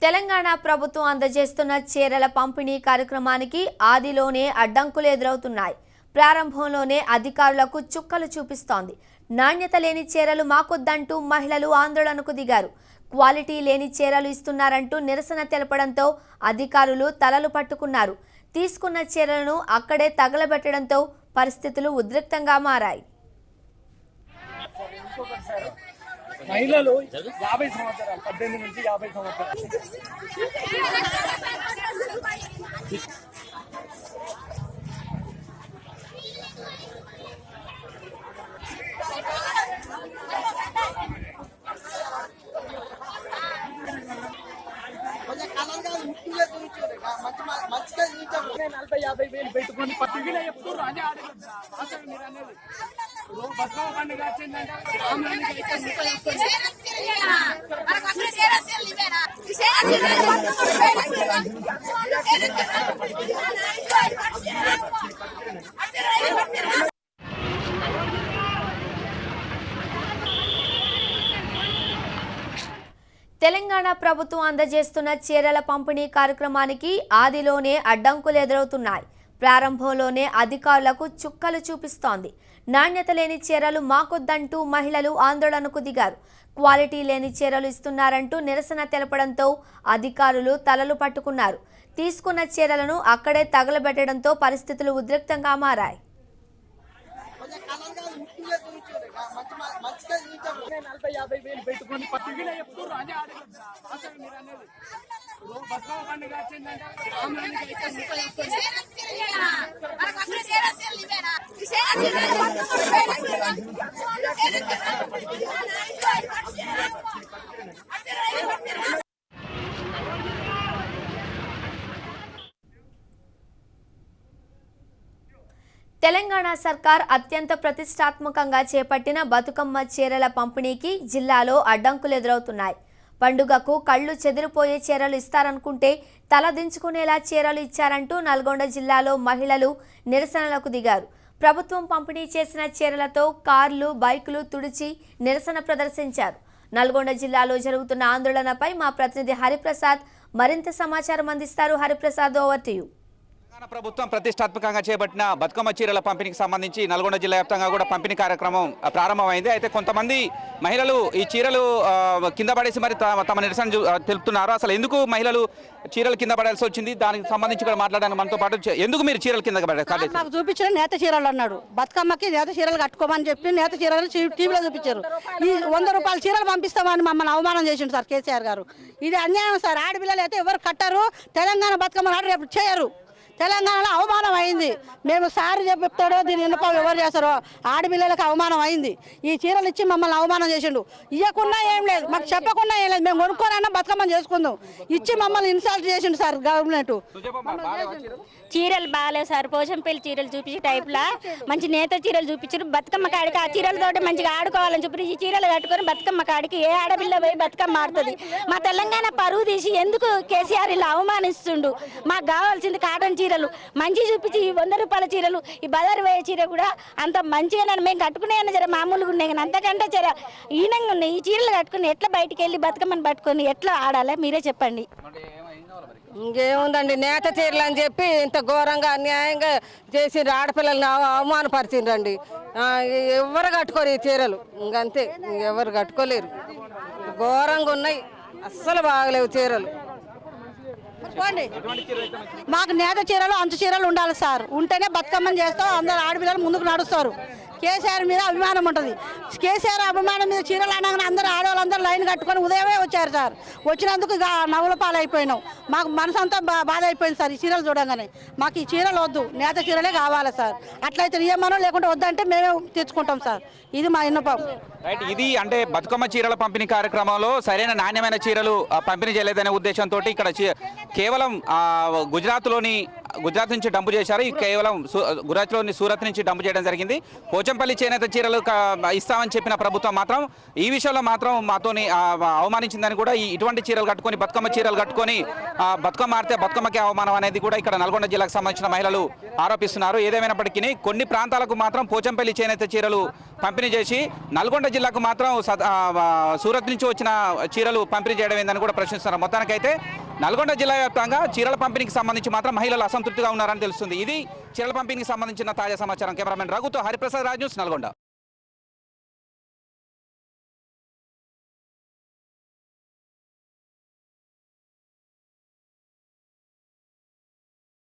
తెలంగాణ ప్రభుత్వం అందజేస్తున్న చీరల పంపిణీ కార్యక్రమానికి ఆదిలోనే అడ్డంకులు ఎదురవుతున్నాయి. ప్రారంభంలోనే అధికారులకు చుక్కలు చూపిస్తోంది. నాణ్యత లేని చీరలు మాకొద్దంటూ మహిళలు ఆందోళనకు దిగారు. క్వాలిటీ లేని చీరలు ఇస్తున్నారంటూ నిరసన తెలపడంతో అధికారులు తలలు పట్టుకున్నారు. తీసుకున్న చీరలను అక్కడే తగలబెట్టడంతో పరిస్థితులు ఉద్రిక్తంగా మారాయి. మహిళలు 50 సంవత్సరాలు 18 నుంచి 50 సంవత్సరాలు నలభై 50 వేలు పెట్టుకొని టీవీలో చెప్తున్నారు. అదే అసలు మీరు అనేది బతుకమ్మ పండుగ వచ్చిందంటే తెలంగాణ ప్రభుత్వం అందజేస్తున్న చీరల పంపిణీ కార్యక్రమానికి ఆదిలోనే అడ్డంకులు ఎదురవుతున్నాయి. ప్రారంభంలోనే అధికారులకు చుక్కలు చూపిస్తోంది. నాణ్యత లేని చీరలు మాకొద్దంటూ మహిళలు ఆందోళనకు దిగారు. క్వాలిటీ లేని చీరలు ఇస్తున్నారంటూ నిరసన తెలపడంతో అధికారులు తలలు పట్టుకున్నారు. తీసుకున్న చీరలను అక్కడే తగలబెట్టడంతో పరిస్థితులు ఉద్రిక్తంగా మారాయి. 40 50 వేలు పెట్టుకొని టీవీలో చెప్తున్నారు. అదే అసలు మీరు అనేది బతుకమ్మ పండుగ వచ్చిందంటే తెలంగాణ సర్కార్ అత్యంత ప్రతిష్టాత్మకంగా చేపట్టిన బతుకమ్మ చీరల పంపిణీకి జిల్లాలో అడ్డంకులు ఎదురవుతున్నాయి. పండుగకు కళ్ళు చెదిరిపోయే చీరలు ఇస్తారనుకుంటే తలదించుకునేలా చీరలు ఇచ్చారంటూ నల్గొండ జిల్లాలో మహిళలు నిరసనలకు దిగారు. ప్రభుత్వం పంపిణీ చేసిన చీరలతో కార్లు, బైకులు తుడిచి నిరసన ప్రదర్శించారు. నల్గొండ జిల్లాలో జరుగుతున్న ఆందోళనపై మా ప్రతినిధి హరిప్రసాద్ మరింత సమాచారం అందిస్తారు. Hariprasad, over to you. Telangana ప్రభుత్వం ప్రతిష్టాత్మకంగా చేపట్టిన బతుకమ్మ చీరల పంపిణీకి సంబంధించి నల్గొండ జిల్లా వ్యాప్తంగా కూడా పంపిణీ కార్యక్రమం ప్రారంభమైంది. అయితే కొంతమంది మహిళలు ఈ చీరలు కింద పడేసి మరి తమ నిరసన తెలుపుతున్నారు. అసలు ఎందుకు మహిళలు చీరలు కింద పడాల్సి వచ్చింది, దానికి సంబంధించి కూడా మాట్లాడడానికి మనతో పాటు ఎందుకు మీరు చీరలు కింద పడారు? మాకు చూపించిన నేత చీరలు అన్నాడు. బతుకమ్మకి నేత చీరలు కట్టుకోమని చెప్పి నేత చీరలు టీవీలో చూపించారు. ఈ 100 రూపాయల చీరలు పంపిస్తామని మమ్మల్ని అవమానం చేసిండు సార్ కేసీఆర్ గారు. ఇది అన్యాయం సార్. ఆడపిల్లలు అయితే ఎవరు కట్టారు. తెలంగాణ బతుకమ్మ నాడు రేపు చేయరు. తెలంగాణలో అవమానం అయింది. మేము సార్ చెప్తాడో దీని విన్నపం ఎవరు చేస్తారో ఆడపిల్లలకు అవమానం అయింది. ఈ చీరలు ఇచ్చి మమ్మల్ని అవమానం చేసిండు. ఇవ్వకుండా ఏం లేదు, మాకు చెప్పకుండా ఏం లేదు. మేము కొనుక్కోనన్నా బతుకమ్మని చేసుకుందాం. ఇచ్చి మమ్మల్ని ఇన్సల్ట్ చేసిండు సార్ గవర్నమెంట్. చీరలు బాగాలేవు సార్. పోషంపల్లి చీరలు చూపించి టైప్లా మంచి నేత చీరలు చూపించారు. బతుకమ్మ కాడికి ఆ చీరలతోటి మంచిగా ఆడుకోవాలని చెప్పి ఈ చీరలు కట్టుకొని బతుకమ్మ కాడికి ఏ ఆడపిల్ల పోయి బతుకమ్మ ఆడుతుంది? మా తెలంగాణ పరువు తీసి ఎందుకు కేసీఆర్ ఇలా అవమానిస్తుండు? మాకు కావాల్సింది కాటన్ చీరలు మంచి చూపించి ఈ 100 రూపాయల చీరలు, ఈ బజారు వేయ చీర కూడా అంత మంచిగా మేము కట్టుకునే జర మామూలుగా ఉన్నాయి, కానీ అంతకంటే జర ఈనంగా ఉన్నాయి. ఈ చీరలు కట్టుకుని ఎట్లా బయటికి వెళ్ళి బతుకమ్మని పట్టుకొని ఎట్లా ఆడాలి మీరే చెప్పండి. ఇంకేముందండి, నేత చీరలు అని చెప్పి ఇంత ఘోరంగా అన్యాయంగా చేసి ఆడపిల్లల్ని అవమానపరిచిండ్రండి. ఎవరు కట్టుకోరు ఈ చీరలు, ఇంకంతే. ఎవరు కట్టుకోలేరు. ఘోరంగా ఉన్నాయి, అస్సలు బాగలేవు చీరలు. మాకు నేత చీరలు, అంచు చీరలు ఉండాలి సార్. ఉంటేనే బతుకమ్మని చేస్తాం. అందరు ఆడపిల్లలు ముందుకు నడుస్తారు. కేసీఆర్ మీద అభిమానం ఉంటుంది. కేసీఆర్ అభిమానం మీద చీరలు అనగానే అందరూ ఆడవాళ్ళందరూ లైన్ కట్టుకొని ఉదయమే వచ్చారు సార్. వచ్చినందుకు ఇక నవ్వుల పాలైపోయినాం. మాకు మనసు అంతా బాధ అయిపోయింది సార్ ఈ చీరలు చూడంగానే. మాకు ఈ చీరలు వద్దు, నేత చీరలే కావాలి సార్. అట్లయితే నియమనం లేకుంటే వద్దంటే మేమే తెచ్చుకుంటాం సార్. ఇది మా విన్నపం. రైట్, ఇది అంటే బతుకమ్మ చీరల పంపిణీ కార్యక్రమంలో సరైన నాణ్యమైన చీరలు పంపిణీ చేయలేదనే ఉద్దేశంతో ఇక్కడ కేవలం గుజరాత్ నుంచి డంపు చేశారు. కేవలం గుజరాత్లోని సూరత్ నుంచి డంపు చేయడం జరిగింది. పోచంపల్లి చేనేత చీరలు ఇస్తామని చెప్పిన ప్రభుత్వం మాత్రం ఈ విషయంలో మాత్రం మాతోని అవమానించిందని కూడా ఇటువంటి చీరలు కట్టుకొని బతుకమ్మ చీరలు కట్టుకొని బతుకమ్మ ఆడితే బతుకమ్మకి అవమానం అనేది కూడా ఇక్కడ నల్గొండ జిల్లాకు సంబంధించిన మహిళలు ఆరోపిస్తున్నారు. ఏదేమైనప్పటికీ కొన్ని ప్రాంతాలకు మాత్రం పోచంపల్లి చేనేత చీరలు పంపిణీ చేసి నల్గొండ జిల్లాకు మాత్రం సూరత్ నుంచి వచ్చిన చీరలు పంపిణీ చేయడం ఏందని కూడా ప్రశ్నిస్తున్నారు. మొత్తానికైతే నల్గొండ జిల్లా వ్యాప్తంగా చీరల పంపిణీకి సంబంధించి మాత్రం మహిళలు అసంతృప్తిగా ఉన్నారని తెలుస్తుంది. ఇది చీరల పంపిణీకి సంబంధించిన తాజా సమాచారం. కెమెరామెన్ రఘుతో హరిప్రసాద్, రాజ్ న్యూస్, నల్గొండ.